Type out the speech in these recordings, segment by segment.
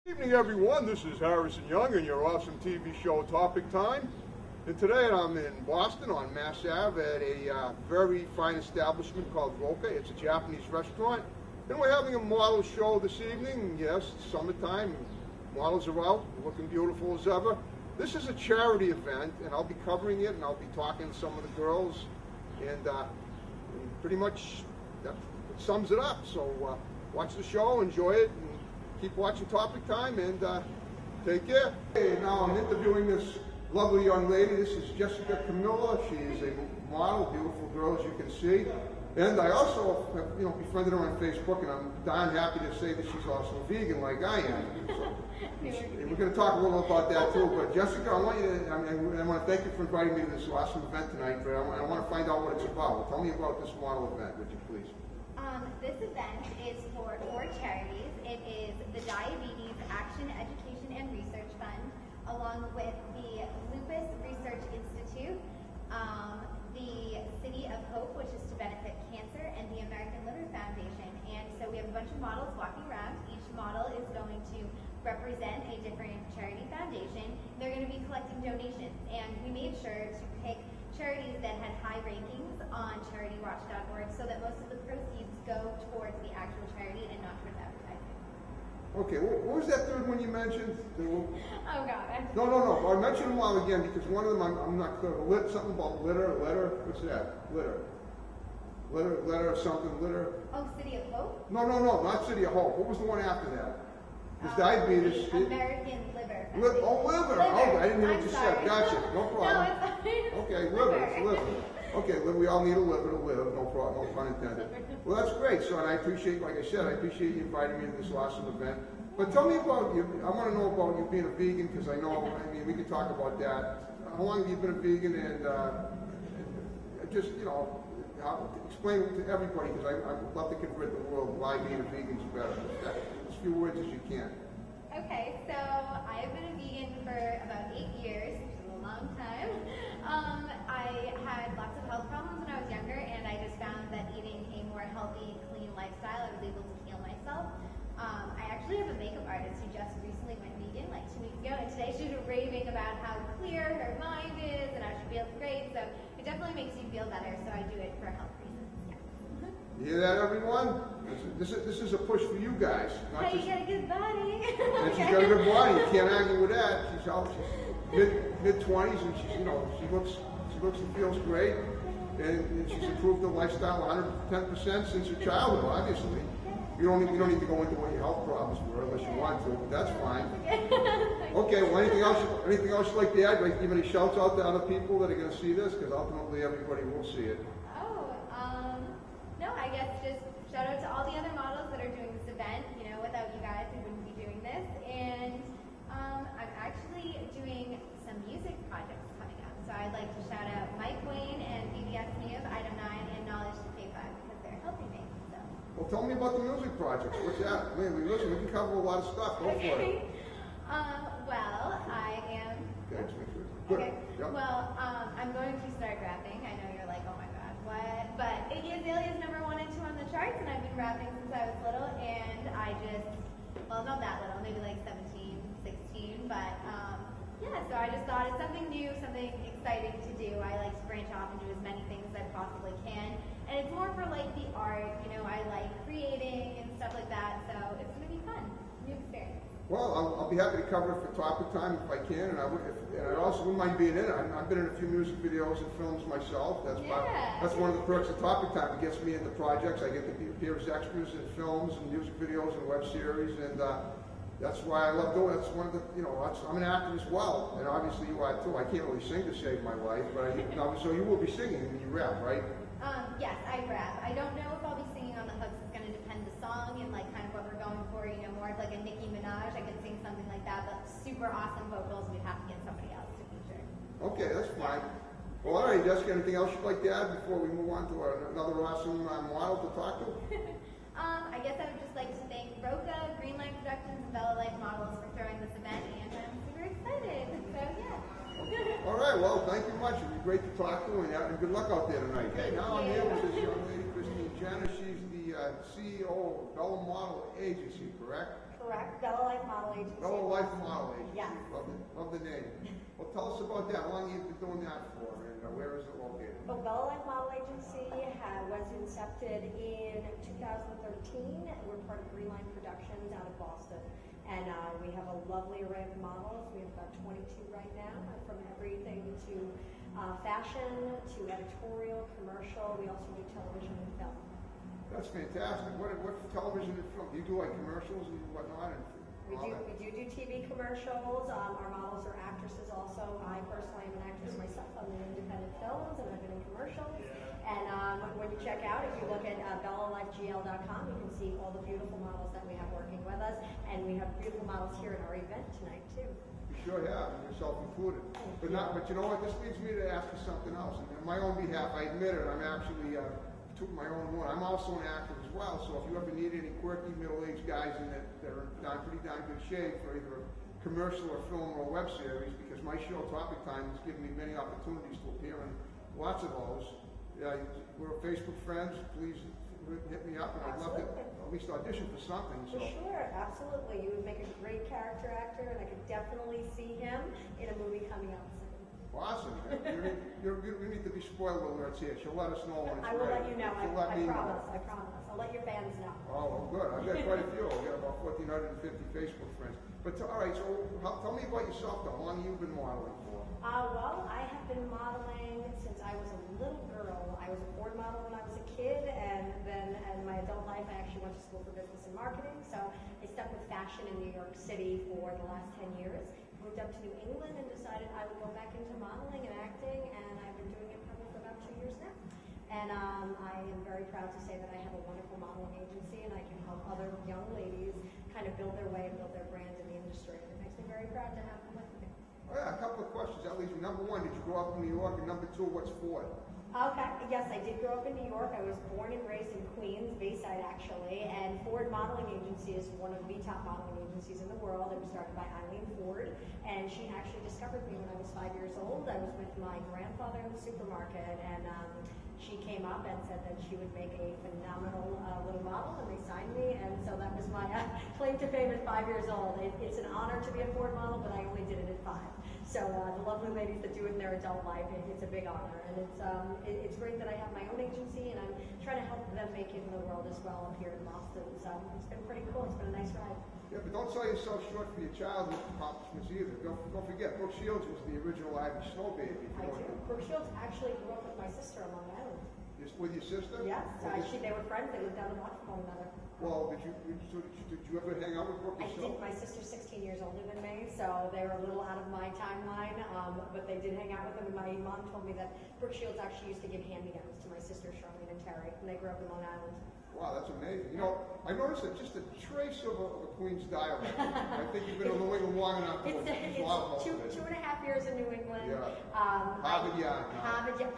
Good evening, everyone. This is Harrison Young and your awesome TV show Topic Time. And today I'm in Boston on Mass Ave at a very fine establishment called Roca. It's a Japanese restaurant. And we're having a model show this evening. Yes, it's summertime. Models are out, looking beautiful as ever. This is a charity event, and I'll be covering it, and I'll be talking to some of the girls. And pretty much that sums it up. So watch the show, enjoy it, and keep watching Topic Time, and take care. Hey, now I'm interviewing this lovely young lady. This is Jessica Camilla. She is a model, beautiful girl, as you can see. And I also have, befriended her on Facebook, and I'm darn happy to say that she's also a vegan like I am. So, we're going to talk a little about that too. But Jessica, I want to thank you for inviting me to this awesome event tonight. But I want to find out what it's about. Tell me about this model event, would you please? This event is for 4 charities. It is the Diabetes Action, Education, and Research Fund, along with the Lupus Research Institute, the City of Hope, which is to benefit cancer, and the American Liver Foundation. And so we have a bunch of models walking around. Each model is going to represent a different charity foundation. They're going to be collecting donations, and we made sure to pick charities that had high rankings on CharityWatch.org so that most of the proceeds go towards the actual charity and not towards advertising. Okay, what was that third one you mentioned? Oh God. No. I mentioned them all again because one of them I'm not clear. Something about litter. What's that? Litter, something, litter. Oh, City of Hope? No, not City of Hope. What was the one after that? It was diabetes. American Liver. Liver. Oh, I didn't hear what you sorry. said. Gotcha. No problem. No, it's fine. Okay, liver. Okay, we all need a liver to live. No problem. No pun intended. Well, that's great. So, and I appreciate, like I said, I appreciate you inviting me to this awesome event. But tell me about you. I want to know about you being a vegan because I know. We can talk about that. How long have you been a vegan? And just explain it to everybody because I'd love to convert the world why being a vegan is better. As few words as you can. Okay, so I have been a vegan for about 8 years, which is a long time. I had lots of health problems when I was younger, and I just found that eating a more healthy, clean lifestyle, I was able to heal myself. I actually have a makeup artist who just recently went vegan, like 2 weeks ago, and today she's raving about how clear her mind is and how she feels great, so it definitely makes you feel better, so I do it for health reasons, yes. You hear that, everyone? This is a push for you guys. Hey, you got a good body. And she's got a good body. You can't argue with that. She's mid-20s, and she looks and feels great, and she's improved her lifestyle 110% since her childhood. Obviously, you don't need to go into what your health problems were unless you want to, but that's fine. Okay. Well, anything else you'd like to add? Like, give any shouts out to other people that are going to see this, because ultimately everybody will see it. No, I guess just shout out to all the other models that are doing this event. Without you guys, we wouldn't be doing this. And I'm actually doing some music projects coming up. So I'd like to shout out Mike Wayne and BBS Me of Item 9 and Knowledge to K5 because they're helping me. So. Well, tell me about the music projects. What's that? Man, we can cover a lot of stuff. Go for it. Well, I am. Okay. Okay. Yep. Well, I'm going to start rapping. I know you're like, oh my God, what? But Iggy Azalea's #1 and 2 on the charts, and I've been rapping since I was little, and well, not that little, maybe like 17, 16, but yeah, so I just thought it's something new, something exciting to do. I like to branch off and do as many things as I possibly can, and it's more for like the art, I like creating and stuff like that, so it's going to be fun, new experience. Well, I'll be happy to cover it for Topic Time if I can, and I also wouldn't mind being in it. I've been in a few music videos and films myself. That's one of the perks of Topic Time. It gets me into projects. I get to appear as extras in films and music videos and web series, and that's why I love doing it. That's one of the, I'm an actor as well, and obviously you are too. I can't really sing to save my life, but so you will be singing when you rap, right? Yes, I rap. I don't know if I'll be singing on the hooks. It's going to depend the song and like kind of what we're going for. More of like a Nicki Minaj. I could sing something like that, but super awesome vocals. We'd have to get somebody else to feature. Okay, that's fine. Well, all right, Jessica. Anything else you'd like to add before we move on to another awesome model to talk to? I guess I would just like to thank Roca, Greenlight Productions, and Bella Life Models for throwing this event, and I'm super excited. So yeah. All right. Well, thank you much. It'd be great to talk to, and good luck out there tonight. Okay, now I'm here with this young lady, Jenna. She's the CEO of Bella Model Agency, correct? Correct. Correct. Bella Life Model Agency. Bella Life Model Agency. Yes. Love the name. Well, tell us about that. How long have you been doing that for, and where is it located? Well, Bella Life Model Agency was incepted in 2013. We're part of Greenline Productions out of Boston. And we have a lovely array of models. We have about 22 right now, from everything to fashion, to editorial, commercial. We also do television and film. That's fantastic. What television and film? Do you do like commercials and whatnot? And We do TV commercials. Our models are actresses also. I personally am an actress myself. I'm in independent films and I've been in commercials. And when you check out, if you look at bellalifegl.com, you can see all the beautiful models that we have working with us. And we have beautiful models here at our event tonight too. you sure have, and yourself included. But you know what? This leads me to ask you something else. And on my own behalf, I admit it. I'm actually took my own one. I'm also an actor as well, so if you ever need any quirky middle-aged guys in that are in pretty darn good shape for either a commercial or film or web series, because my show Topic Time has given me many opportunities to appear in lots of those. We're Facebook friends. Please hit me up, and I'd love to at least audition for something. So. For sure, absolutely. You would make a great character actor, and I could definitely see him in a movie coming out soon. Awesome. You need to be spoiler alerts here. She'll let us know when it's I will ready. let you know. I promise. I promise. I'll let your fans know. Oh, well, good. I've got quite a few. I've got about 1,450 Facebook friends. But all right, so tell me about yourself, though. How long have you been modeling for? Well, I have been modeling since I was a little girl. I was a board model when I was a kid, and then in my adult life, I actually went to school for business and marketing. So I stuck with fashion in New York City for the last 10 years. Moved up to New England and decided I would go back into modeling and acting, and I've been doing it probably for about 2 years now. And I am very proud to say that I have a wonderful modeling agency, and I can help other young ladies kind of build their way and build their brand in the industry. And it makes me very proud to have them with me. Oh, yeah, a couple of questions. That leaves me. Number one, did you grow up in New York? And number two, what's Ford? Okay, yes, I did grow up in New York. I was born and raised in Queens, Bayside actually, and Ford Modeling Agency is one of the top modeling agencies in the world. It was started by Eileen Ford, and she actually discovered me when I was 5 years old. I was with my grandfather in the supermarket, and she came up and said that she would make a phenomenal little model, and they signed me, and so that was my claim to fame at 5 years old. It's an honor to be a Ford model, but I only did it at 5. So the lovely ladies that do it in their adult life, it's a big honor, and it's great that I have my own agency, and I'm trying to help them make it in the world as well up here in Boston. So it's been pretty cool. It's been a nice ride. Yeah, but don't sell yourself short for your childhood accomplishments either. Don't forget, Brooke Shields was the original Ivy Snow baby. I do. Brooke Shields actually grew up with my sister on Long Island. With your sister? Yes, they were friends. They lived down the block from one another. Well, did you ever hang out with Brooke yourself? I did. My sister's 16 years older than me, so they were a little out of my timeline, but they did hang out with them. And my mom told me that Brooke Shields actually used to give hand-me-downs to my sisters, Charlene and Terry, and they grew up in Long Island. Wow, that's amazing. You know, I noticed that just a trace of a Queen's dialect. I think you've been in New England long enough. It's 2.5 years in New England. Yeah. Harvard Yard. Harvard Yard.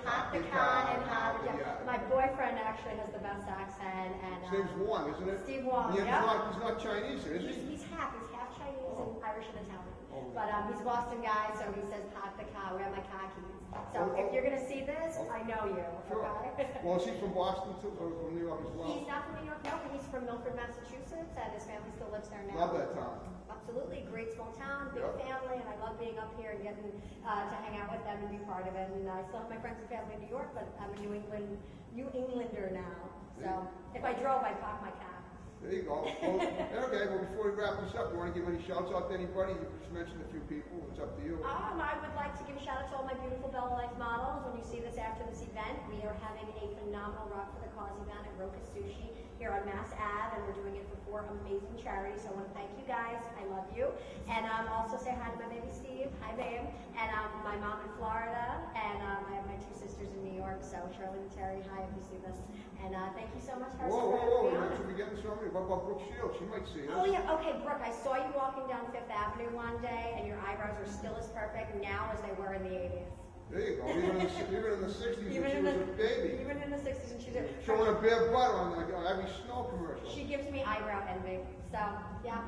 My boyfriend actually has the best accent. And his name's Wong, isn't it? Steve Wong, yeah. He's not Chinese, is he? He's half Chinese and Irish and Italian. But he's a Boston guy, so he says "Hot the car." Where are my car keys? So if you're gonna see this, I know you. Sure. Okay? Well, is he from Boston too, or from New York as well? He's not from New York. No, he's from Milford, Massachusetts, and his family still lives there now. Love that town. Absolutely, great small town, big family, and I love being up here and getting to hang out with them and be part of it. And I still have my friends and family in New York, but I'm a New Englander now. So if I drove, I'd park my car. There you go. Well, okay, well, before we wrap this up, you want to give any shouts out to anybody? You just mentioned a few people. It's up to you. I would like to give a shout out to all my beautiful Bella Life models. When you see this after this event, we are having a phenomenal Rock for the Cause event at Roca Sushi here on Mass Ave, and we're doing it for 4 amazing charities. So I want to thank you guys. I love you. And also say hi to my baby Steve. Hi, babe. And my mom in Florida. And I have my 2 sisters in New York. So Charlene and Terry, hi if you see this. And thank you so much, Harrison. Whoa. You should be getting somebody. What about Brooke Shields? She might see us. Oh, yeah. Okay, Brooke, I saw you walking down Fifth Avenue one day, and your eyebrows are still as perfect now as they were in the 80s. There you go. Even in the 60s when she was a baby. Even in the 60s when she was showing a bare butt on every snow commercial. She gives me eyebrow envy. So, yeah.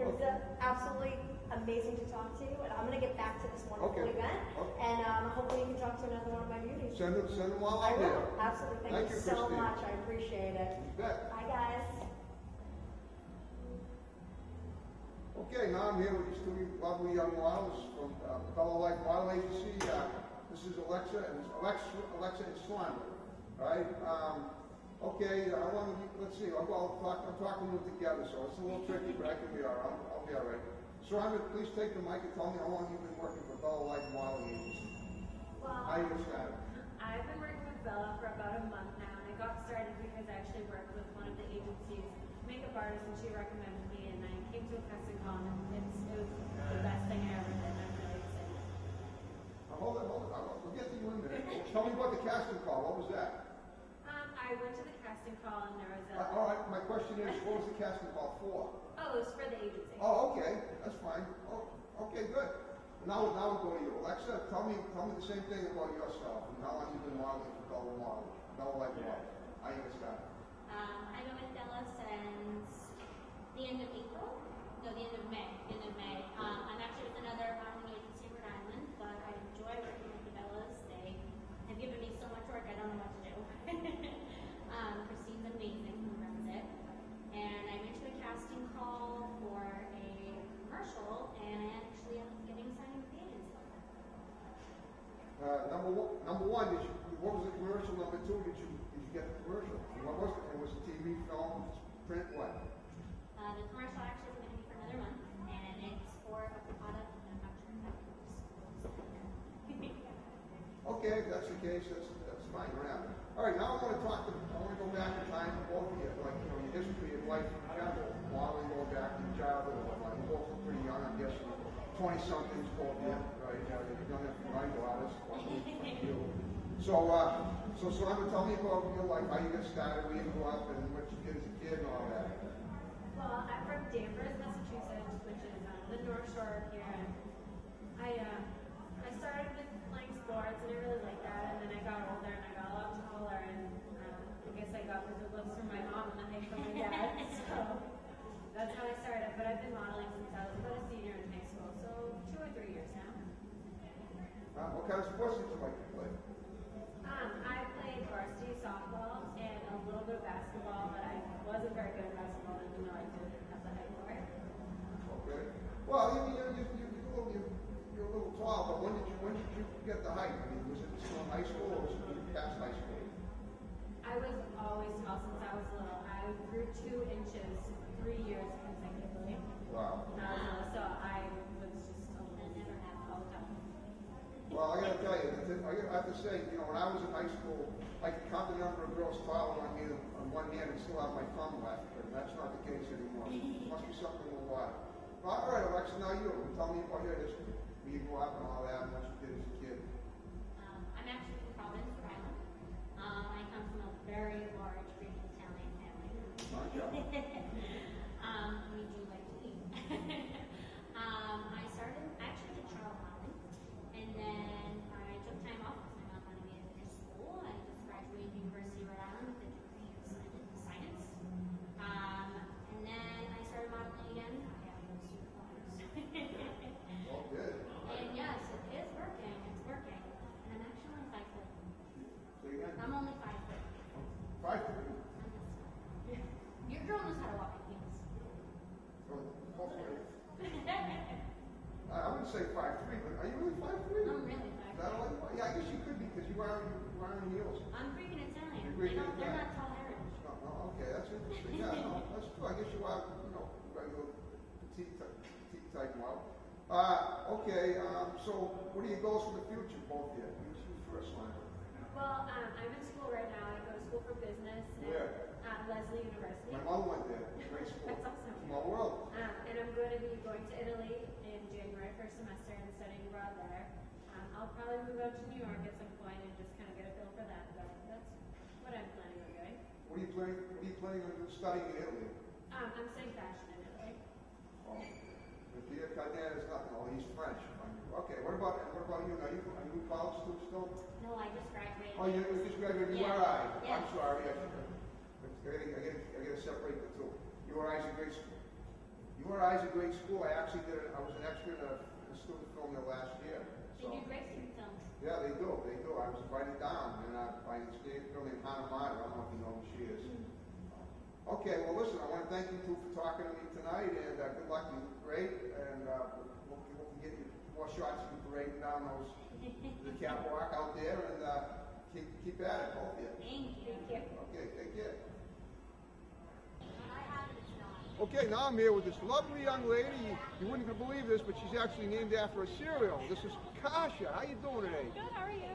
It was absolutely amazing to talk to you, and I'm going to get back to this wonderful event, and hopefully you can talk to another one of my beauties. Send them while I I'm will. there. Absolutely. Thank you so much. I appreciate it. You bet. Bye, guys. Okay, now I'm here with these two lovely young models from Fellow Life Model Agency. This is Alexa and Sandra. Right? Okay, I want to, let's see, I'm talking to them together, so it's a little tricky, but I can be all right. I'll be all right. Sandra, please take the mic and tell me how long you've been working for Fellow Life Model Agency. Well, How you get started? I've been working with Bella for about a month now, and I got started because I actually worked with one of the agency's makeup artists, and she recommended me, and I came to a casting call, and it was the best thing I ever did. I'm really excited. Hold it. We'll get to you in a minute. Tell me about the casting call. What was that? I went to the casting call, and there was a... All right, my question is, what was the casting call for? Oh, it was for the agency. Oh, okay, that's fine. Oh, okay, good. Now we'll go to you. Alexa, tell me the same thing about yourself and how long you've been modeling for Fellow Model. Fellow Life Model. How you get started? I've been with Bella since the end of April. No, the end of May. I'm actually with another modeling agency in Rhode Island, but I enjoy working with the Bellas. They have given me so much work, I don't know what to do. Christine's amazing, who runs it. And I went to a casting call for a commercial, and I actually ended up getting signed with the agency. Number one, what was the commercial? Number two, did you get the commercial? What was it? It was a TV, film, print, what? The commercial actually is going to be for another month, and it's for a product that I'm not sure if I can disclose. Okay, if that's the case, that's fine. We're happy. All right, now I want to go back in time to both of you, like, you know, your history of life in general, modeling, going back to your childhood and whatnot. You both look pretty young, I'm guessing 20-somethings, both of you, right? You're young enough for my daughters. So I'm going to tell me about your life, how you got started, where you grew up, and what you did as a kid and all that. Well, I'm from Danvers, Massachusetts, which is the North Shore of here. And I started with playing sports, and I really liked that. And then I got older, and I got a lot taller, and I guess I got the good looks from my mom and nothing from my dad. So that's how I started. But I've been modeling since I was about a senior in high school, so 2 or 3 years now. What kind of sports did you like to play? I played varsity softball and a little bit of basketball, but I wasn't very good at basketball, even though I did have the height for it. Okay. Well, you're a little tall, but when did you get the height? I mean, was it still in high school or was it past high school? I was always tall since I was little. I grew 2 inches 3 years consecutively. Wow. So I was just a little never have all the time. Well, I got to tell you, I have to say, you know, when I was in high school, I could count the number of girls taller on one hand and still have my thumb left, but that's not the case anymore. It must be something a little wild. Well, all right, Alexa, now you tell me about your history, where you grew up and all that, and what you did as a kid. I'm actually from Providence, Rhode Island. I come from a very large Greek Italian family. We do like to eat. I actually did child modeling, and then I took time off because my mom wanted me to finish school. I just graduated University of Rhode Island with a degree in science. And then I started modeling again. I have no superpowers. Well, good. And yes, it is working. It's working. And I'm actually only 5 foot. Say again? I'm only 5 foot. 5 foot. Your girl knows how to walk in heels. I wouldn't say 5'3", but are you really 5'3"? I'm really 5 Is that all you are? Yeah, I guess you could be because you are in heels. I'm freaking Italian. You're freaking They're Italian. not tall heritage. No, okay, that's interesting. Yeah, no, that's true. I guess you are, you know, regular petite type model. Okay, so what are your goals for the future, both of you? You first one. Well, I'm in school right now. I go to school for business at Lesley University. My mom went there. Great school. That's awesome. Small world. And I'm going to be going to Italy in January for a semester and studying abroad there. I'll probably move out to New York at some point and just kind of get a feel for that. But that's what I'm planning on doing. What are you planning on studying in Italy? I'm studying fashion in Italy. Oh, Pierre Cardin is nothing. Oh, he's French. Okay, what about you? Are you in college still? No, I just graduated. Oh, you just graduated Yeah. URI. Yeah. I'm sorry. I gotta separate the two. URI is a great school. URI is a great school. I was an extra in a student film there last year. They do great student films. Yeah, they do. I was invited down, and by this girl named Hannah Meyer. I don't know if you know who she is. Okay, well, listen, I want to thank you two for talking to me tonight, and good luck. You're great, and we'll get you more shots of you parading down the catwalk out there, and keep at it, both of you. Thank you. Okay, take care. I have it, it's not. Okay, now I'm here with this lovely young lady. You wouldn't even believe this, but she's actually named after a cereal. This is Kasha. How you doing today? Good, how are you?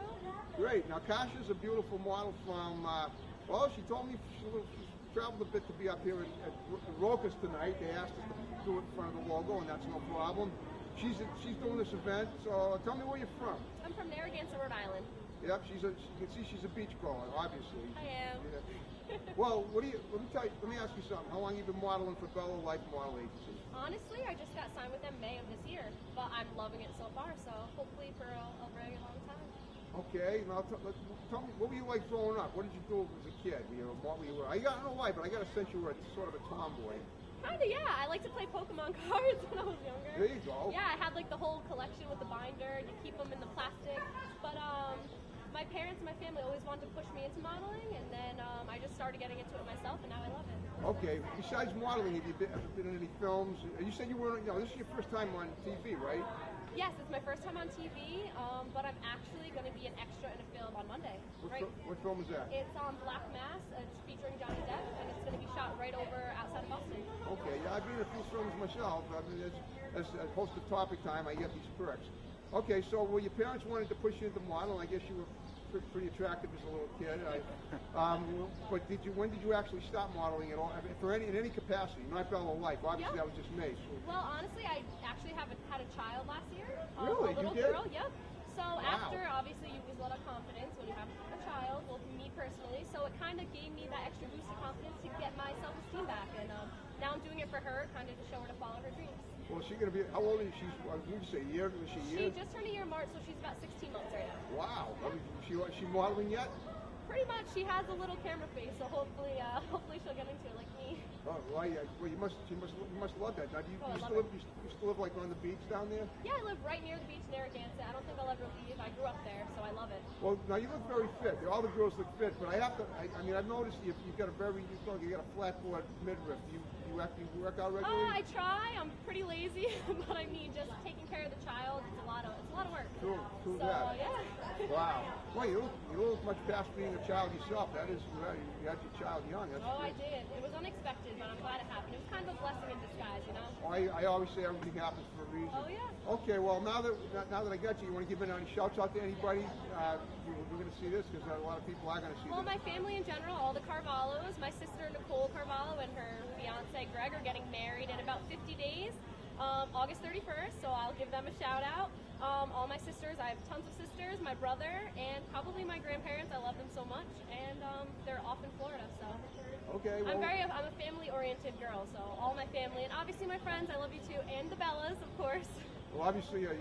Great. Now, Kasha's a beautiful model from, well, she told me she's traveled a bit to be up here at Rokas tonight. They asked us to do it in front of the logo, and that's no problem. She's doing this event, so tell me where you're from. I'm from Narragansett, Rhode Island. Yep, you can see she's a beach goer, obviously. I am. Yeah. Well, let me ask you something. How long have you been modeling for Bella Life Model Agency? Honestly, I just got signed with them May of this year, but I'm loving it so far, so hopefully for a very long time. Okay, now tell me, what were you like growing up? What did you do as a kid? I don't know why, but I got a sense you were sort of a tomboy. Kinda, yeah. I like to play Pokemon cards when I was younger. There you go. Yeah, I had like the whole collection with the binder. You keep them in the plastic. But my parents and my family always wanted to push me into modeling, and then I just started getting into it myself, and now I love it. Okay, besides modeling, have you ever been in any films? You said you weren't, this is your first time on TV, right? Yes, it's my first time on TV, but I'm actually going to be an extra in a film on Monday. What film is that? It's on Black Mass. It's featuring Johnny Depp, and it's going to be shot right over outside of Boston. Okay, yeah, I've been in a few films myself. I mean, as a host of Topic Time, I get these perks. Okay, so well, your parents wanted to push you into modeling. I guess you were pretty attractive as a little kid. But when did you actually stop modeling at all? In any capacity, not Bella Life. Obviously, that was just me. Well, honestly, I actually had a child last year. Really? A little You did? girl, yep. So Wow. after, obviously, you lose a lot of confidence when you have a child. Well, for me personally, so it kind of gave me that extra boost of confidence to get my self-esteem back. And now I'm doing it for her, kind of to show her to follow her dreams. Well, she's going to be, how old is she? What did you say, a year? Was she a year? She just turned a year in March, so she's about 16 months right now. Wow. I mean, is she modeling yet? Pretty much, she has a little camera face, so hopefully she'll get into it like me. Oh, well, you must love that. Now, do you, Oh, you still live like on the beach down there? Yeah, I live right near the beach in Narragansett. I don't think I'll ever leave. I grew up there, so I love it. Well, now you look very fit. All the girls look fit, but I mean, I've noticed you've got a flat board midriff. You work out regularly? I try. I'm pretty lazy, but I mean, just taking care of the child, it's a lot of work. True so, that. Yeah. Wow. Well, you look much past being a child yourself. That is, you had your child young. That's I did. It was unexpected, but I'm glad it happened. It was kind of a blessing in disguise, you know? I always say everything happens for a reason. Oh, yeah. Okay, well, now that I got you, you want to give any shouts out to anybody? We're going to see this because a lot of people are going to see Well, this. my family in general, all the Carvalhos, my sister Nicole Carvalho and her fiance Greg are getting married in about 50 days, August 31st, so I'll give them a shout out. All my sisters, I have tons of sisters, my brother, and probably my grandparents. I love them so much, and they're off in Florida, so. Okay, well, I'm a family-oriented girl, so all my family, and obviously my friends, I love you too, and the Bellas, of course. well, obviously you're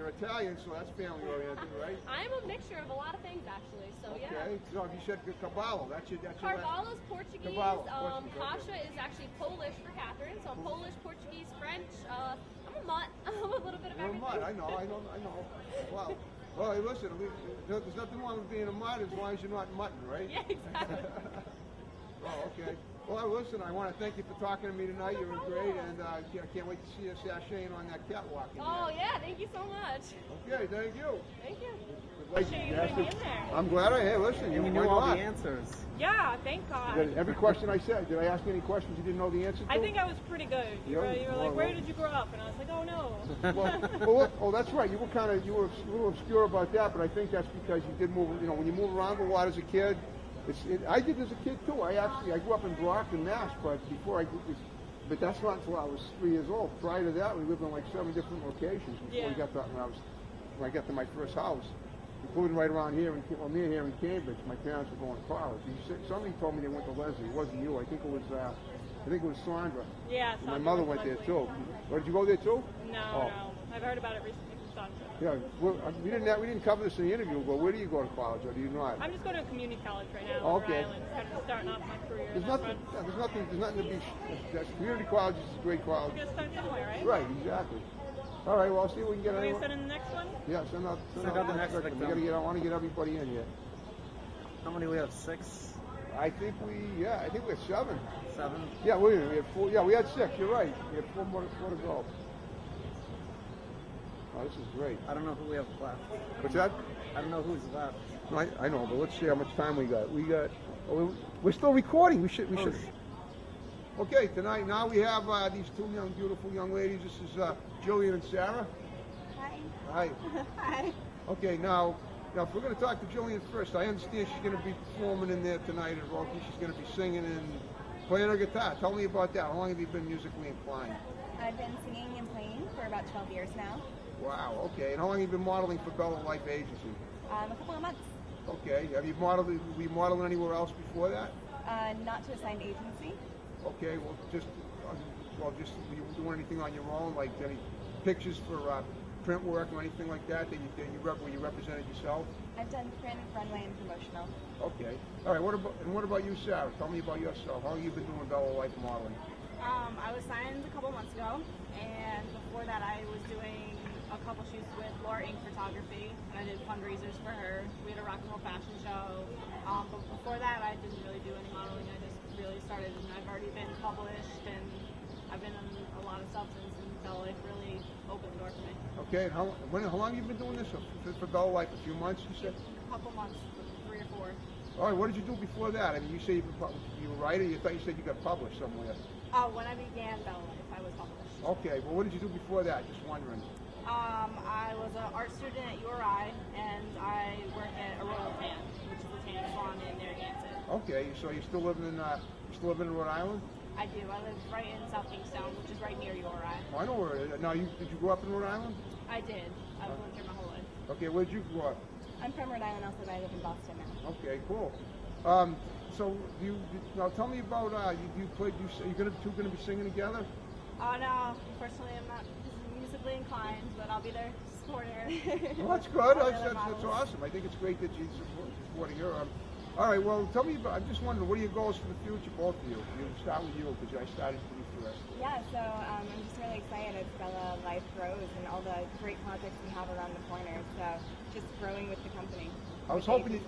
Italian, so that's family oriented, right? I'm a mixture of a lot of things, actually, so yeah. Okay, so if you said Cavallo, that's your Carvalho's Portuguese. Cavallo, Portuguese, okay. Kasha is actually Polish for Catherine, so I'm Polish, Portuguese, French. I'm a mutt. I'm a little bit of You're a everything. mutt, I know. Wow. Well, hey, listen, there's nothing wrong with being a mutt as long as you're not mutton, right? Yeah, exactly. Oh, okay. Well, listen, I want to thank you for talking to me tonight. You were great, and I can't wait to see you sashaying on that catwalk. Yeah, thank you so much. Okay, thank you. Thank you. Appreciate you putting me in there. I'm glad hey, listen, you knew all the answers. Yeah, thank God. Every question I said, did I ask you any questions you didn't know the answer to? I think I was pretty good. You were like, where did you grow up? And I was like, oh no. Well, that's right. You were a little obscure about that, but I think that's because you did move. When you move around a lot as a kid. I did as a kid too. I grew up in Brockton, Mass, but but that's not until I was 3 years old. Prior to that, we lived in like 7 different locations before we got to when I got to my first house, including right around here near here in Cambridge. My parents were going to college. Somebody told me they went to Leslie. It wasn't you. I think it was Sandra. Yeah. My mother went there too. Did you go there too? No. I've heard about it recently from Sandra. Yeah, we didn't cover this in the interview, but where do you go to college, or do you not? I'm just going to a community college right now. Okay. In Rhode Island, kind of starting off my career. There's nothing to be. Community college is a great college. We're going to start somewhere, right? Right, exactly. All right, well, I'll see if we can get Are we anyone. send in the next one? Yeah, send out the next victim. I want to get everybody in here. How many we have? 6? I think we had 7. 7. Yeah, we had 4. Yeah, we had 6. You're right. We had 4 more to go. Oh, this is great. I don't know who we have left. What's that? I don't know who's left. I know, but let's see how much time we got. We're still recording. We should. Okay, tonight now we have these 2 beautiful young ladies. This is Jillian and Sarah. Hi. Hi. Hi. Okay, now if we're going to talk to Jillian first, I understand she's going to be performing in there tonight at Rocky. She's going to be singing and playing her guitar. Tell me about that. How long have you been musically inclined? I've been singing and playing for about 12 years now. Wow. Okay, and how long have you been modeling for Bella Life Agency? A couple of months. Okay. Have you modeled? Were you modeling anywhere else before that? Not to a signed agency. Okay. Well, just were you doing anything on your own, like any pictures for print work or anything like that where you represented yourself? I've done print, runway, and promotional. Okay. All right. What about you, Sarah? Tell me about yourself. How long have you been doing Bella Life modeling? I was signed a couple months ago, and before that I was doing a couple shoots with Laura Inc. Photography, and I did fundraisers for her. We had a rock and roll fashion show, but before that I didn't really do any modeling. I just really started, and I've already been published, and I've been in a lot of stuff since, and Bella Life really opened the door for me. Okay, and how long have you been doing this for Bella Life? A few months, you said? A couple months, 3 or 4. All right, what did you do before that? I mean, you say you were a writer. I thought you said you got published somewhere. When I began Bella Life, I was published. Okay, well, what did you do before that? Just wondering. I was an art student at URI, and I work at a Royal Tan, which is a tan salon in Narragansett. Okay, so you're still living in Rhode Island? I do. I live right in South Kingstown, which is right near URI. Oh, I know where it is. Now, did you grow up in Rhode Island? I did. I've lived here my whole life. Okay, where did you grow up? I'm from Rhode Island also, but I live in Boston now. Okay, cool. So now tell me about are you gonna be singing together? Oh no, unfortunately I'm not musically inclined, but I'll be there to support her. Well, that's good. That's awesome. I think it's great that you're supporting her. All right. Well, tell me about. I'm just wondering, what are your goals for the future, both of you? You start with you because I started with you first. Yeah, so I'm just really excited as Bella Life grows and all the great projects we have around the corner. So just growing with the company. I was hoping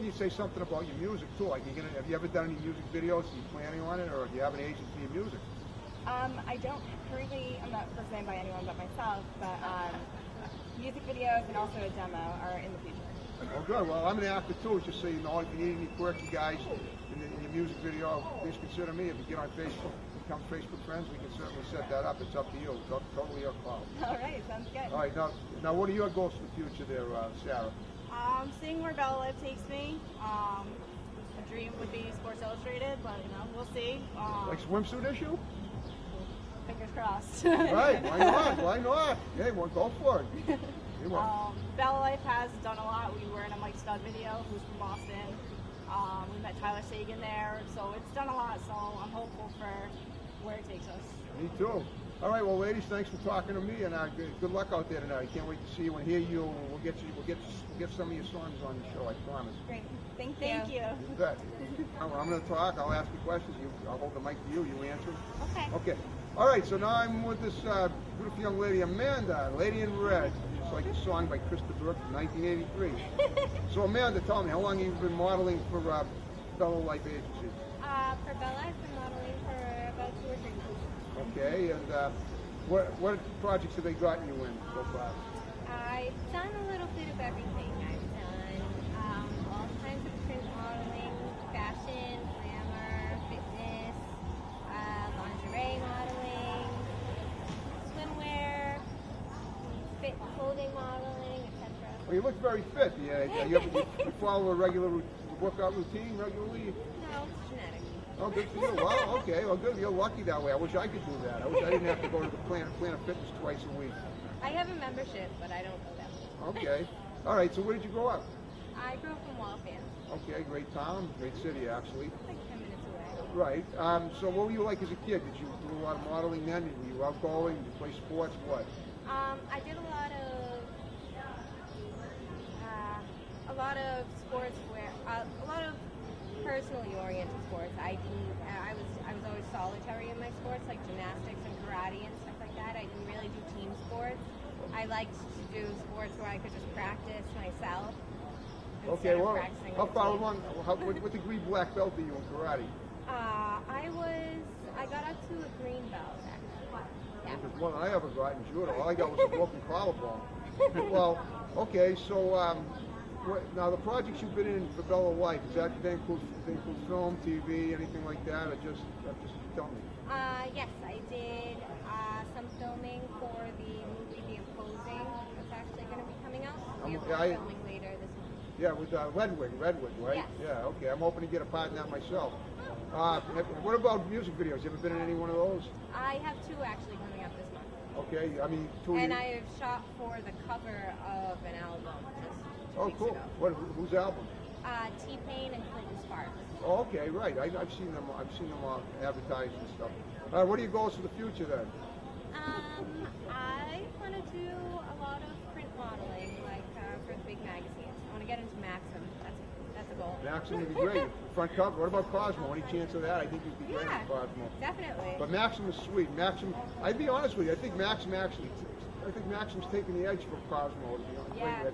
you'd say something about your music too. Like, have you ever done any music videos? Are you planning on it, or do you have an agent for your music? I don't currently. I'm not represented by anyone but myself. But music videos and also a demo are in the future. Oh, good. Well, I'm an actor too. Just so you know, if you need any quirky guys in your music video, please consider me. If you get on Facebook, become Facebook friends, we can certainly set that up. It's up to you. It's totally your call. All right, sounds good. All right. Now, what are your goals for the future there, Sarah? Seeing where Bella Life takes me. A dream would be Sports Illustrated, but we'll see. Like swimsuit issue? Fingers crossed. Right. Why not? Why not? Hey, well, go for it. Bella Life has done a lot. We were in a Mike Stud video, who's from Boston. We met Tyler Sagan there, so it's done a lot. So I'm hopeful for where it takes us. Me too. All right, well, ladies, thanks for talking to me, and good luck out there tonight. I can't wait to see you and hear you. We'll get some of your songs on the show. I promise. Great. Thank you. Thank you. You bet. I'm going to talk. I'll ask you questions. I'll hold the mic to you. You answer. Okay. Okay. All right. So now I'm with this beautiful young lady, Amanda, Lady in Red. It's like a song by Krista Brooks from 1983. So Amanda, tell me, how long have you been modeling for Bella Life Agency? For Bella, I've been modeling for about 2 or 3 months. Okay, and what projects have they gotten you in so far? I've done a little bit of everything. I've done all kinds of print modeling, fashion, glamour, fitness, lingerie modeling, swimwear, fit clothing modeling, etc. Well, you look very fit. You follow a regular workout routine regularly? No, it's genetic. Oh, good for you. Well, okay. Well, good. You're lucky that way. I wish I could do that. I wish I didn't have to go to the Planet Fitness twice a week. I have a membership, but I don't go that much. Okay. All right. So where did you grow up? I grew up in Waltham, Okay. Great town. Great city, actually. like 10 minutes away. Right. So what were you like as a kid? Did you do a lot of modeling then? Were you outgoing? Did you play sports? What? I did a lot of sports where a lot of personally oriented sports. I was always solitary in my sports, like gymnastics and karate and stuff like that. I didn't really do team sports. I liked to do sports where I could just practice myself. Okay, instead of well, practicing how with far the team. along, what degree black belt are you in karate? I got up to a green belt, actually. Yeah. Well, I ever got in judo. All I got was a broken collarbone. Well, okay, so now the projects you've been in for Bella Life, does that include film, TV, anything like that, or just tell me? Yes, I did some filming for the movie The Imposing. It's actually going to be coming out. We have filming later this month. Yeah, with Redwood, right? Yes. Yeah, okay. I'm hoping to get a part in that myself. What about music videos? You ever been in any one of those? I have two actually coming up this month. Okay, I mean, two. And I have shot for the cover of an album just 2 weeks cool. ago. Whose album? T-Pain and Clinton Sparks. Oh, okay, right. I've seen them. Advertised and stuff. What are your goals for the future then? I want to do a lot of print modeling, like for the big magazines. I want to get into Maxim. That's a goal. Maxim would be great. Front cover. What about Cosmo? Any chance of that? I think you'd be great Yeah, in Cosmo. definitely. But Maxim is sweet. Maxim. I'd be honest with you. I think Maxim's taking the edge from Cosmo. To be honest. Yeah.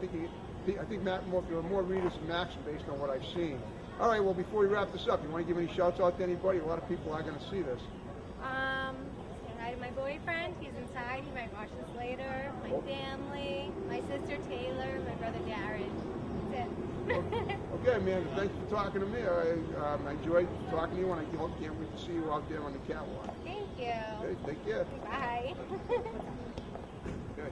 I think there are more readers of Maxim based on what I've seen. All right. Well, before we wrap this up, you want to give any shouts out to anybody? A lot of people are going to see this. Say hi to my boyfriend. He's inside. He might watch this later. My family, my sister Taylor, my brother Jared. That's it. Okay, Amanda, thank you for talking to me. I enjoyed talking to you, and I can't wait to see you out there on the catwalk. Thank you. Okay, take care. Bye. Okay.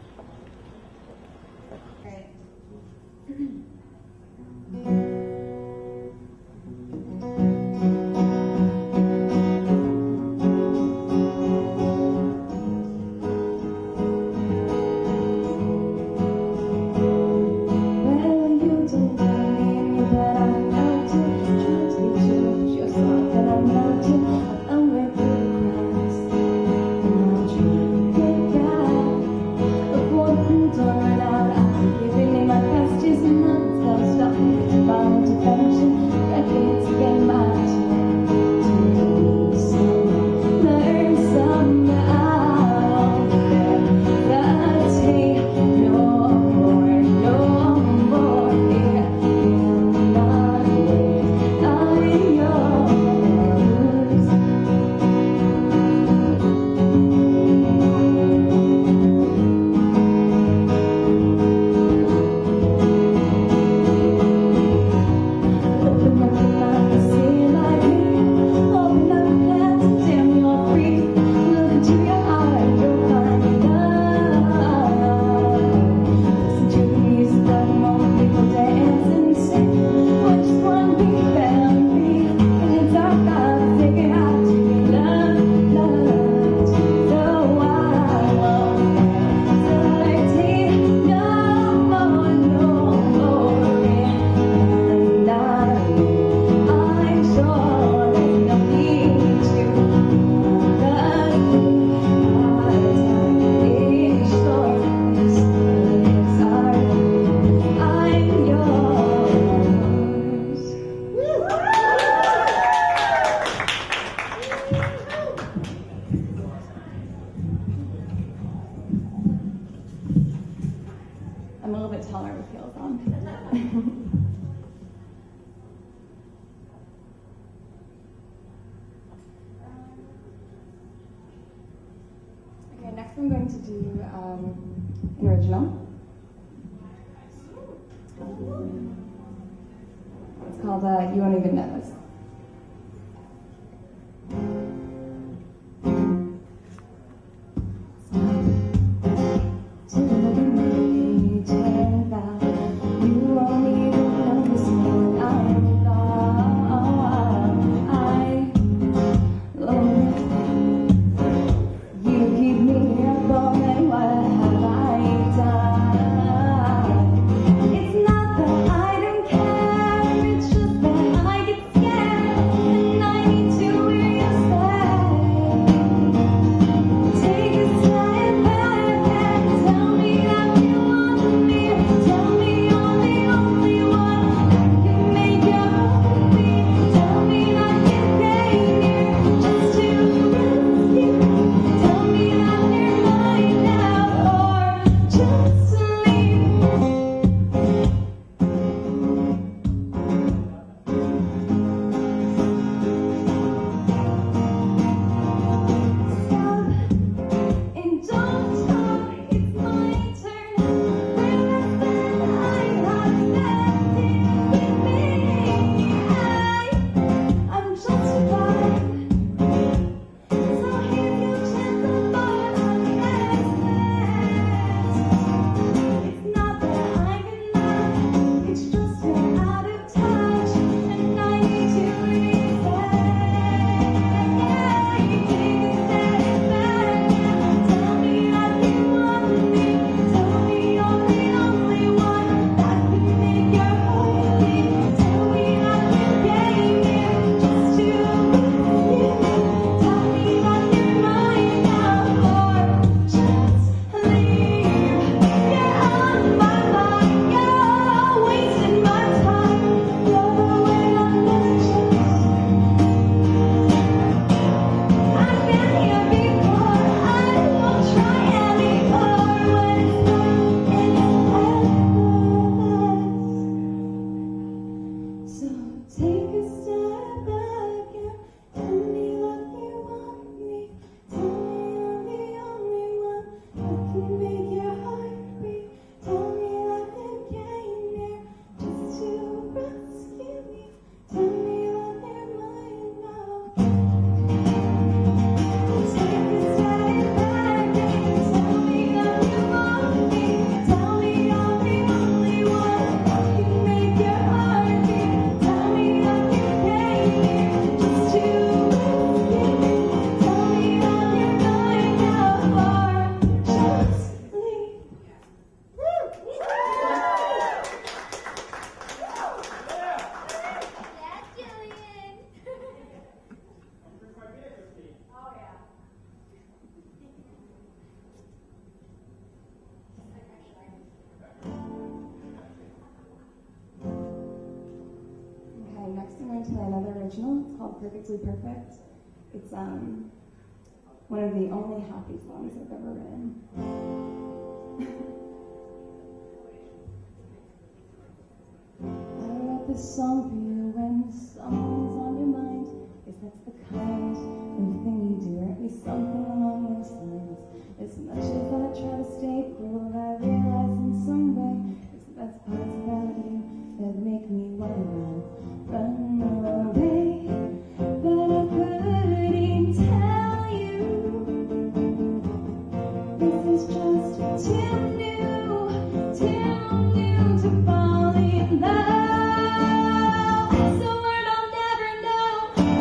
I'm a little bit taller with heels on. Okay, next I'm going to do an original. It's called You Won't Even Know This. It's not that I don't care, it's just that I get scared. original. It's called Perfectly Perfect. It's one of the only happy songs I've ever written. I wrote this song for you when something's on your mind. Guess that's the kind of thing you do, or at least something along those lines. As much as I try to stay cool, I realize in some way it's the best parts about you that make me wanna run away. But I couldn't tell you this is just too new to fall in love. So word I'll never know.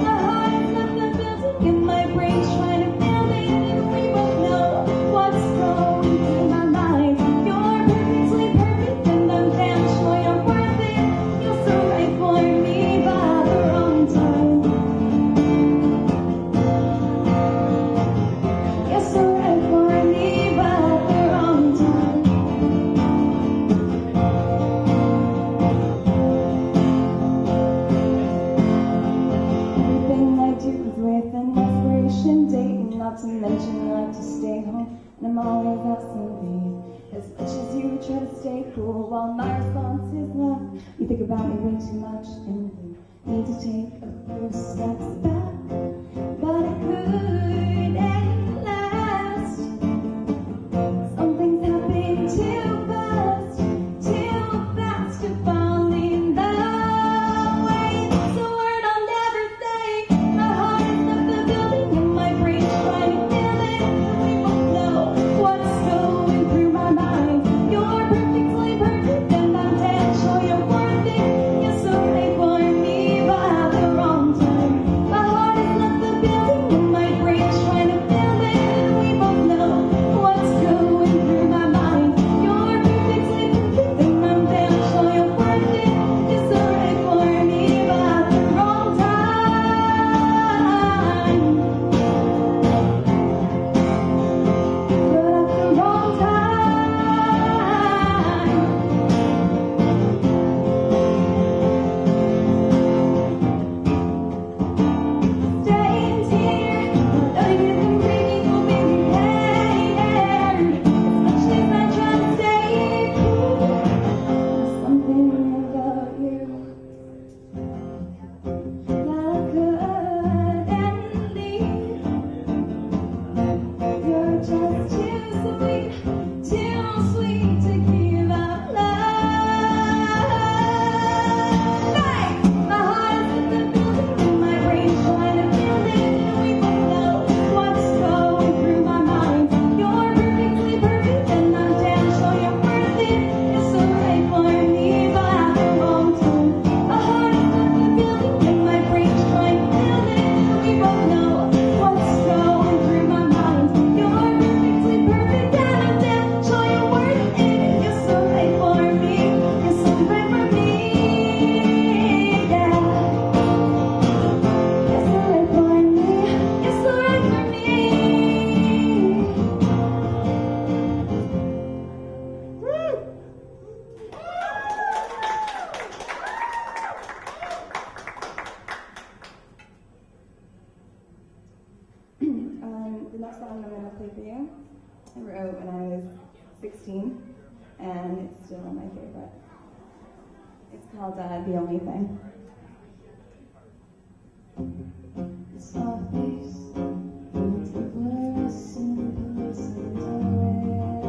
My heart is not the building in my brain's trying to build it, and we both know what's going through my mind. You're perfectly perfect, and I'm damn sure you're worth it. You're so right for me by the wrong time. You're so right for me by the wrong time. Everything I do is with an expiration date, and not to mention you like to stay home, and I'm always absent, babe. As much as you try to stay cool, while my response is love, you think about me way too much, and you need to take a few steps back. But it couldn't last. Something's happening too fast to fall in love. Wait, it's a word I'll never say. My heart is not the building, and my brain's trying to build it. And we both know what's going through my mind. You're perfectly perfect, and I'm damn sure you're worth it. You're so right for me by the wrong time. My heart is not the building, and my brain's trying to build it. And we both know what's going through my mind. You're perfectly perfect, and I'm damn sure you're worth it. You're so right for me by the wrong time. But at the wrong time. Staying here, I know you've been waiting for me here. As much as I try to stay cool, there's something about you that I couldn't leave. You're just too sweet to give up love. Hey! My heart is in the building, and my brain's trying to build it. And we both know what's going through my mind. You're perfectly perfect, and I'm damn sure you're worth it. You're so right for me by the wrong time. My heart is in the building, and my brain's trying to build it. And we both know what's going through my mind. You're perfectly perfect, and I'm damn sure you're worth it. You're so right for me. You're so right for me. Yeah. You're so right for me. You're so right for me. Woo! The next song I'm going to play for you, I wrote when I was 16, and it's still my favorite. It's called The Only Thing. Soft face, it's the worst simplest way I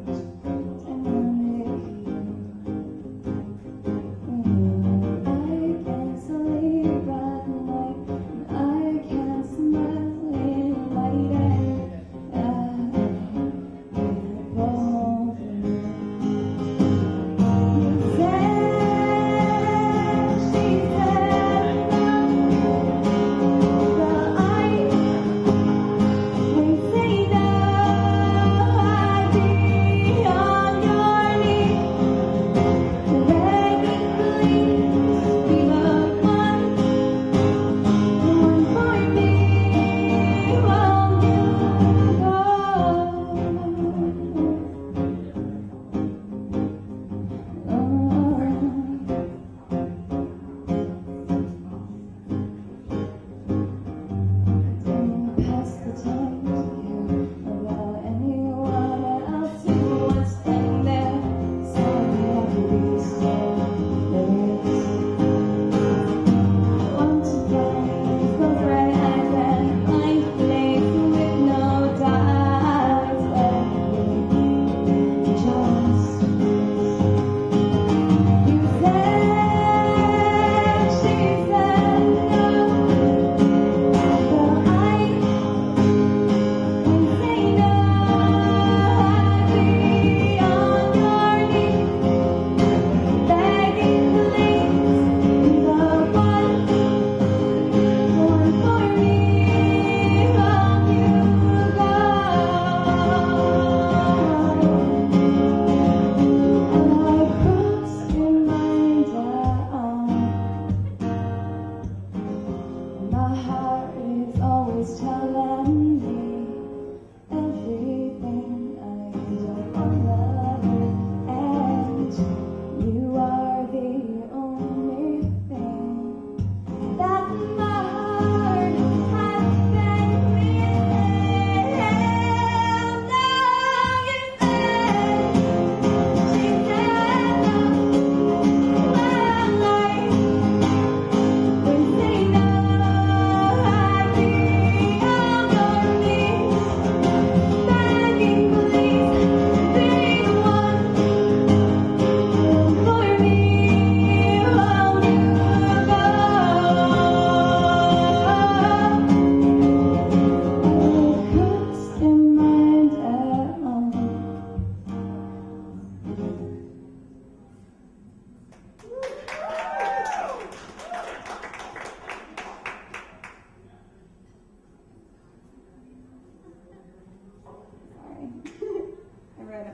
message dynamic I can't sleep at night, and I can't smile in light she said no.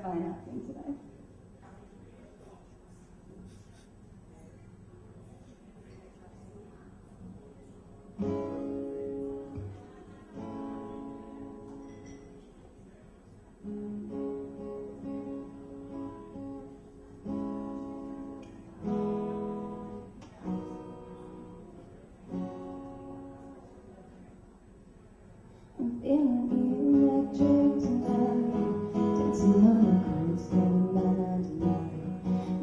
fine acting today. I'm feeling electric tonight, dancing on the cold stone,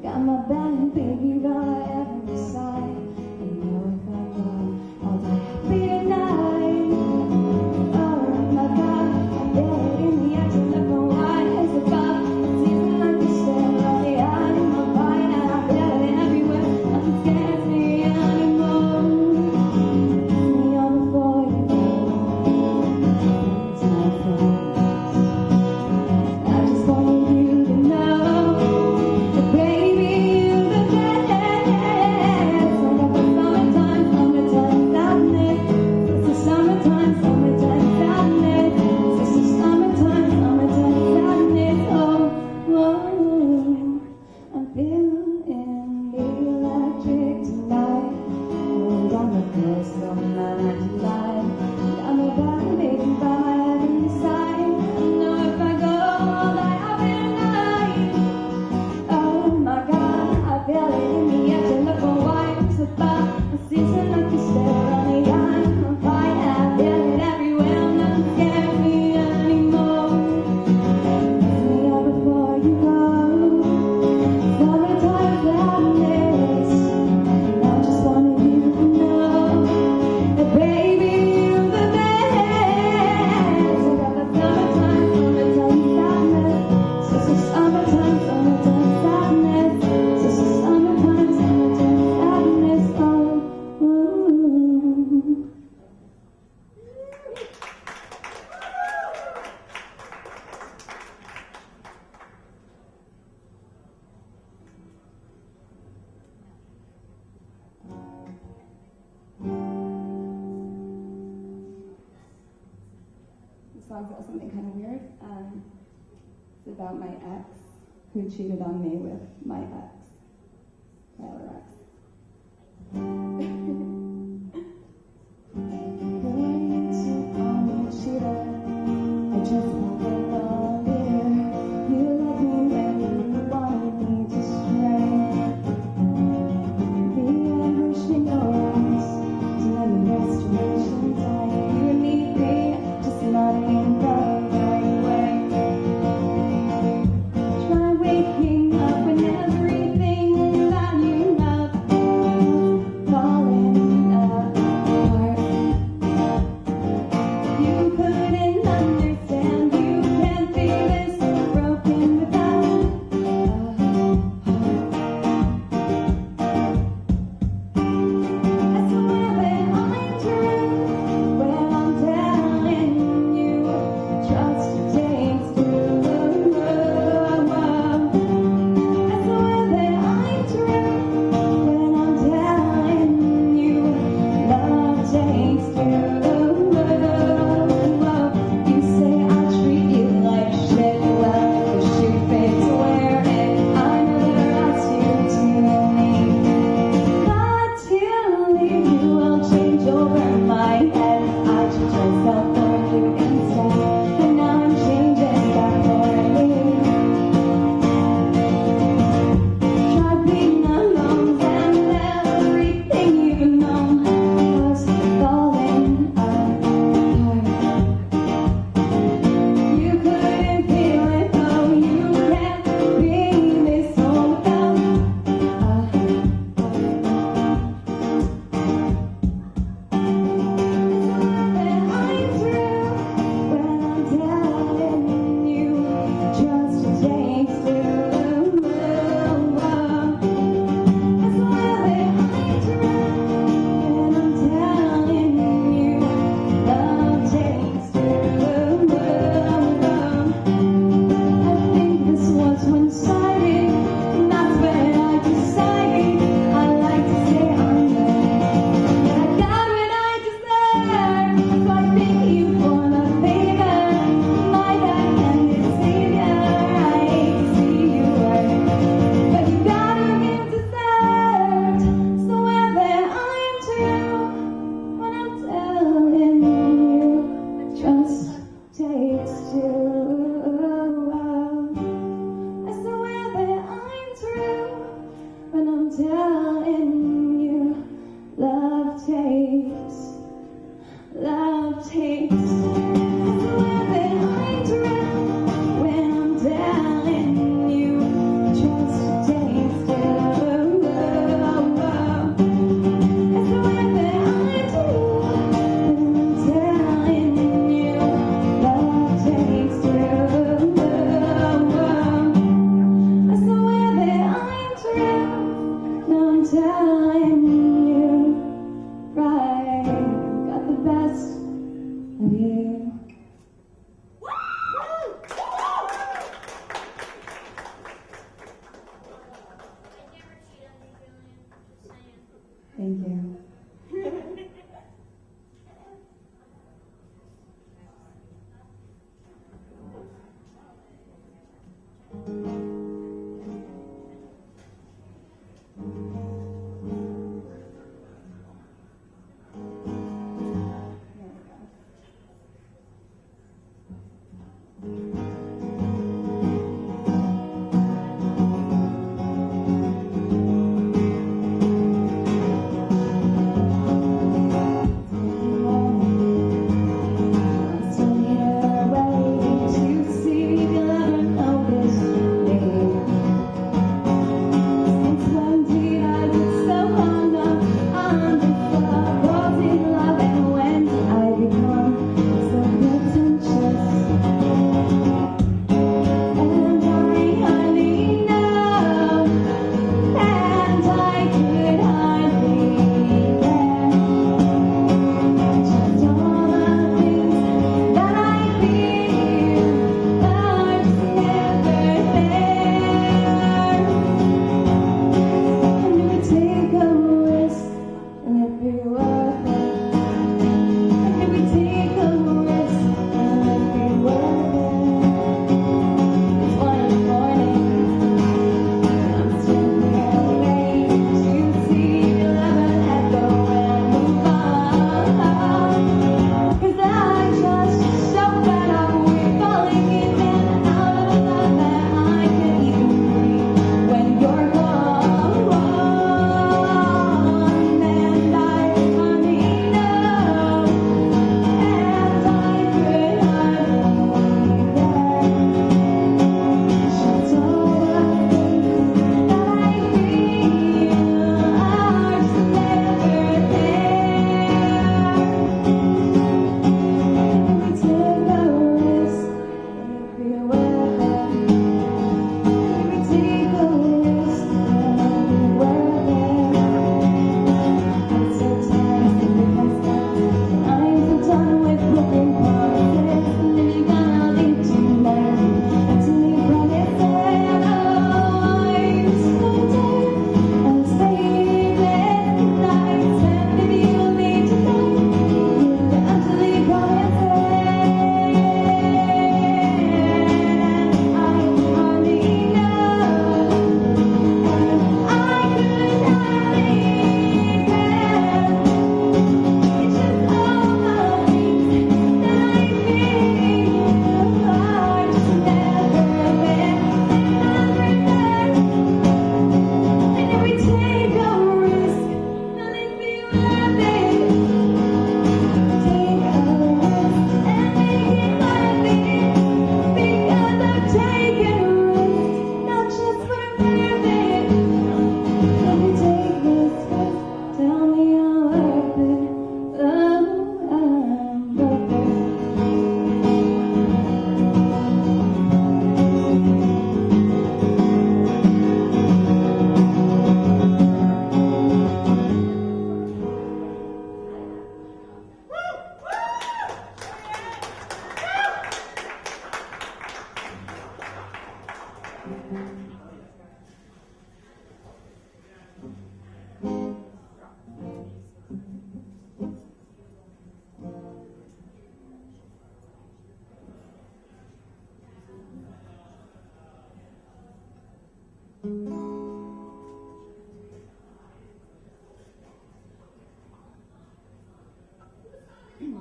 got my bad baby by every side. I know if I go, I'll die happy tonight. Oh my God, I feel it in the air to let my wine is above. It's even like you said, right the eye in my mind, and I feel it everywhere. Nothing scares me anymore. Me on before you go. It's my fault. I just wanted you to know that baby, you're the best. I got the summertime sadness. It's the summertime sadness. It's the summertime sadness. Oh, I'm feeling electric tonight. And I'm the first of my night tonight. I'm a bad baby by my every side. I know if I go, I'll die happy tonight. Oh my God, I feel it in the air to look for wipes about a season like you stare on the eye. I'm fine, I feel it everywhere. Nothing scares me anymore. Me up before you go. Summertime sadness. And I just wanted you to know that baby, you're the best. I got the summertime sadness. It's the summertime sadness. It's the summertime sadness. Oh, ooh. This song's about something kind of weird. It's about my ex who cheated on me with my ex, my other ex. Going to call me a cheater. I just want to love you. You love me when you wanted me to stray. The anger she knows to let me restoration time. You need me, just not in the right way. Try waking up and everything that you love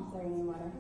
Sorry, any water.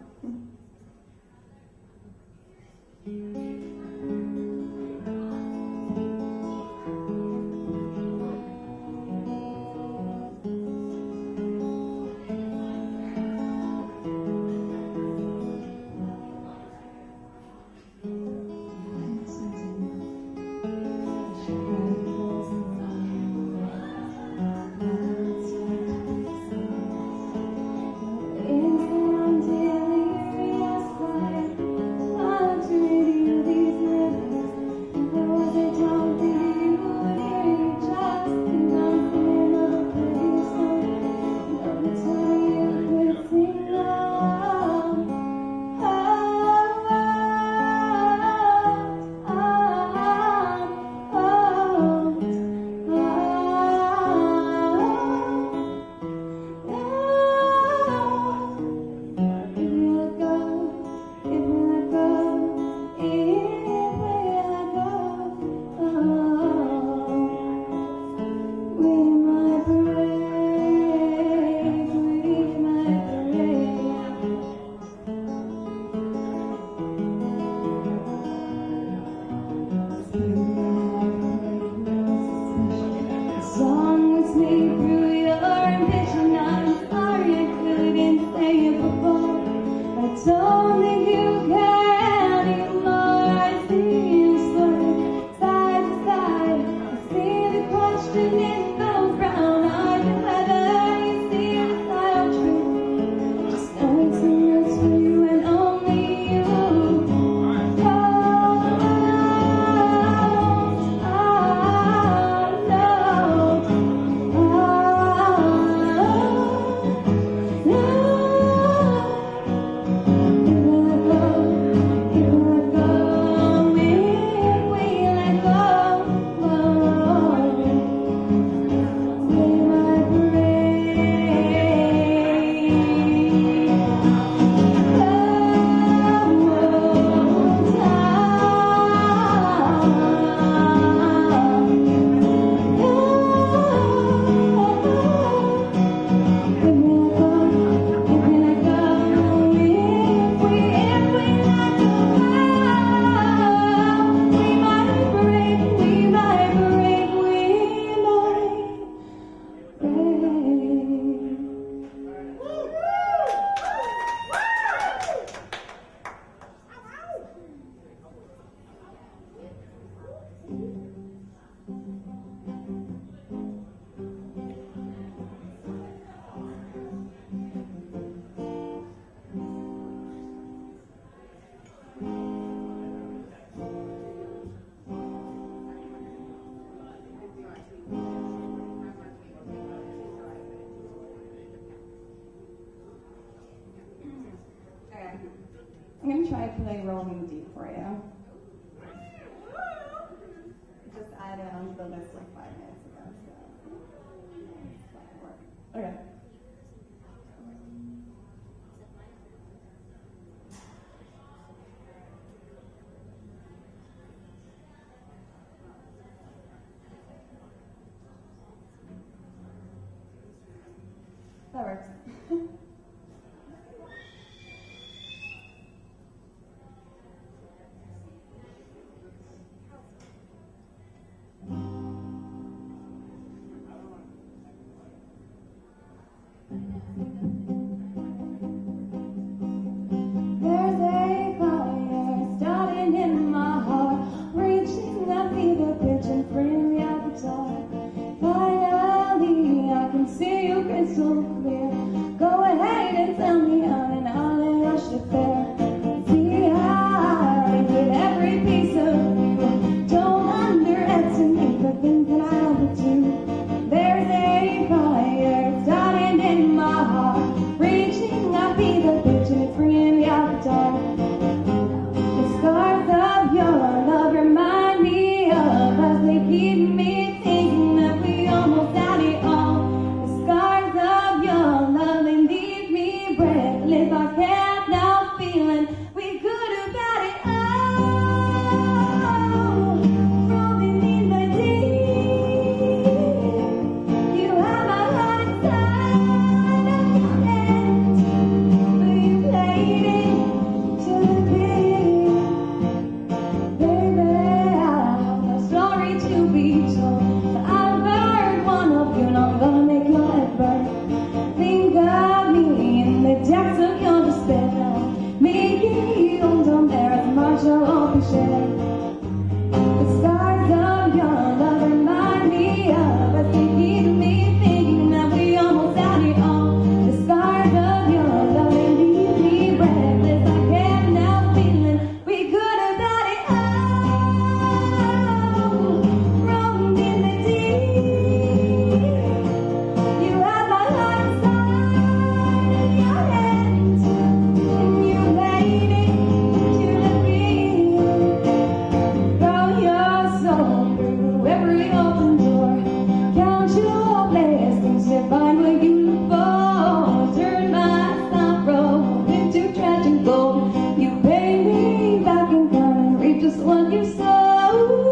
I'm going to try to play Rolling Deep for you. Just added onto the list like 5 minutes ago, so. Okay. That works. There's a fire starting in my heart, reaching that fever pitch and freeing me out the dark. Finally, I can see you crystal clear. so